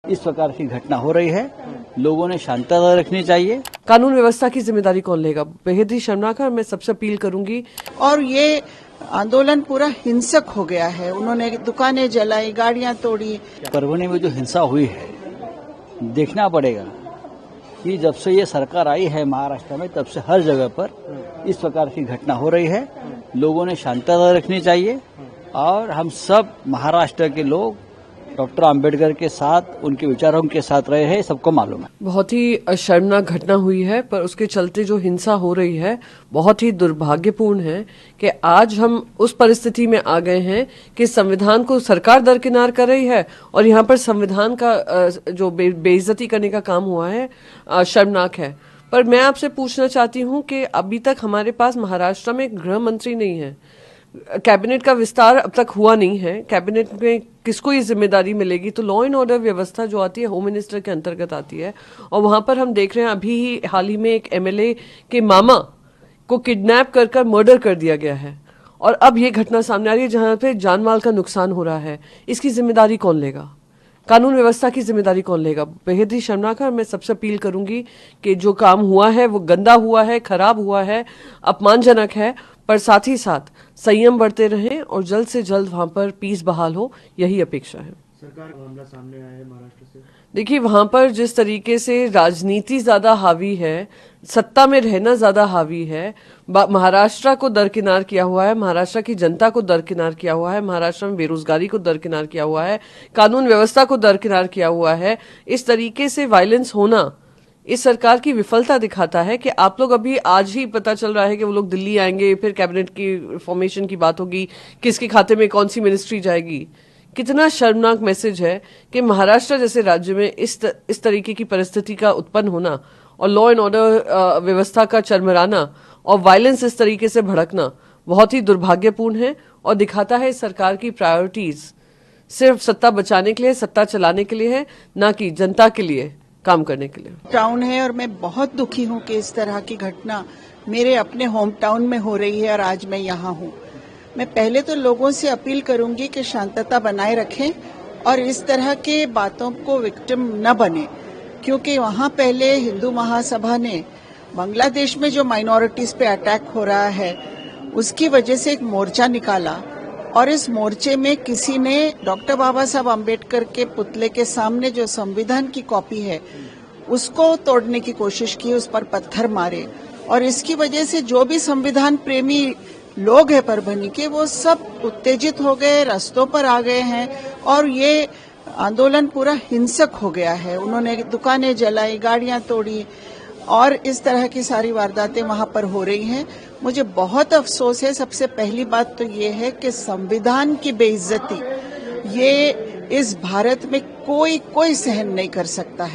इस प्रकार की घटना हो रही है। लोगों ने शांतता रखनी चाहिए। कानून व्यवस्था की जिम्मेदारी कौन लेगा? बेहद ही शर्मनाक है और मैं सबसे अपील करूंगी। और ये आंदोलन पूरा हिंसक हो गया है। उन्होंने दुकानें जलाई, गाड़ियां तोड़ी। परभनी में जो हिंसा हुई है, देखना पड़ेगा कि जब से ये सरकार आई है महाराष्ट्र में, तब से हर जगह पर इस प्रकार की घटना हो रही है। लोगों ने शांतता रखनी चाहिए और हम सब महाराष्ट्र के लोग डॉक्टर आम्बेडकर के साथ, उनके विचारों के साथ रहे हैं, सबको मालूम है। बहुत ही शर्मनाक घटना हुई है, पर उसके चलते जो हिंसा हो रही है बहुत ही दुर्भाग्यपूर्ण है कि आज हम उस परिस्थिति में आ गए हैं कि संविधान को सरकार दरकिनार कर रही है और यहाँ पर संविधान का जो बेइज्जती करने का काम हुआ है शर्मनाक है। पर मैं आपसे पूछना चाहती हूँ कि अभी तक हमारे पास महाराष्ट्र में गृह मंत्री नहीं है, कैबिनेट का विस्तार अब तक हुआ नहीं है। कैबिनेट में किसको ये जिम्मेदारी मिलेगी? तो लॉ एंड ऑर्डर व्यवस्था जो आती है होम मिनिस्टर के अंतर्गत आती है और वहां पर हम देख रहे हैं अभी ही हाल ही में एक एमएलए के मामा को किडनैप कर मर्डर कर दिया गया है और अब ये घटना सामने आ रही है जहां पे जानमाल का नुकसान हो रहा है। इसकी जिम्मेदारी कौन लेगा? कानून व्यवस्था की जिम्मेदारी कौन लेगा? बेहद ही शर्मनाक है और मैं सबसे अपील करूंगी कि जो काम हुआ है वो गंदा हुआ है, खराब हुआ है, अपमानजनक है, पर साथ ही साथ संयम बरते रहें और जल्द से जल्द वहां पर पीस बहाल हो, यही अपेक्षा है। सरकार का मामला सामने आया है महाराष्ट्र से। देखिए, वहां पर जिस तरीके से राजनीति ज्यादा हावी है, सत्ता में रहना ज्यादा हावी है, महाराष्ट्र को दरकिनार किया हुआ है, महाराष्ट्र की जनता को दरकिनार किया हुआ है, महाराष्ट्र में बेरोजगारी को दरकिनार किया हुआ है, कानून व्यवस्था को दरकिनार किया हुआ है। इस तरीके से वायलेंस होना इस सरकार की विफलता दिखाता है कि आप लोग अभी आज ही पता चल रहा है कि वो लोग दिल्ली आएंगे, फिर कैबिनेट की फॉर्मेशन की बात होगी, किसके खाते में कौन सी मिनिस्ट्री जाएगी। कितना शर्मनाक मैसेज है कि महाराष्ट्र जैसे राज्य में इस तरीके की परिस्थिति का उत्पन्न होना और लॉ एंड ऑर्डर व्यवस्था का चरमराना और वायलेंस इस तरीके से भड़कना बहुत ही दुर्भाग्यपूर्ण है और दिखाता है इस सरकार की प्रायोरिटीज सिर्फ सत्ता बचाने के लिए, सत्ता चलाने के लिए है, ना कि जनता के लिए काम करने के लिए। टाउन है और मैं बहुत दुखी हूँ कि इस तरह की घटना मेरे अपने होम टाउन में हो रही है और आज मैं यहाँ हूँ। मैं पहले तो लोगों से अपील करूंगी कि शांतता बनाए रखें और इस तरह के बातों को विक्टिम न बने, क्योंकि वहाँ पहले हिंदू महासभा ने बांग्लादेश में जो माइनॉरिटीज पे अटैक हो रहा है उसकी वजह से एक मोर्चा निकाला और इस मोर्चे में किसी ने डॉक्टर बाबा साहब अम्बेडकर के पुतले के सामने जो संविधान की कॉपी है उसको तोड़ने की कोशिश की, उस पर पत्थर मारे और इसकी वजह से जो भी संविधान प्रेमी लोग हैं परभनी के, वो सब उत्तेजित हो गए, रास्तों पर आ गए हैं और ये आंदोलन पूरा हिंसक हो गया है। उन्होंने दुकानें जलाई, गाड़ियां तोड़ी और इस तरह की सारी वारदातें वहां पर हो रही हैं। मुझे बहुत अफसोस है। सबसे पहली बात तो ये है कि संविधान की बेइज्जती ये इस भारत में कोई सहन नहीं कर सकता है।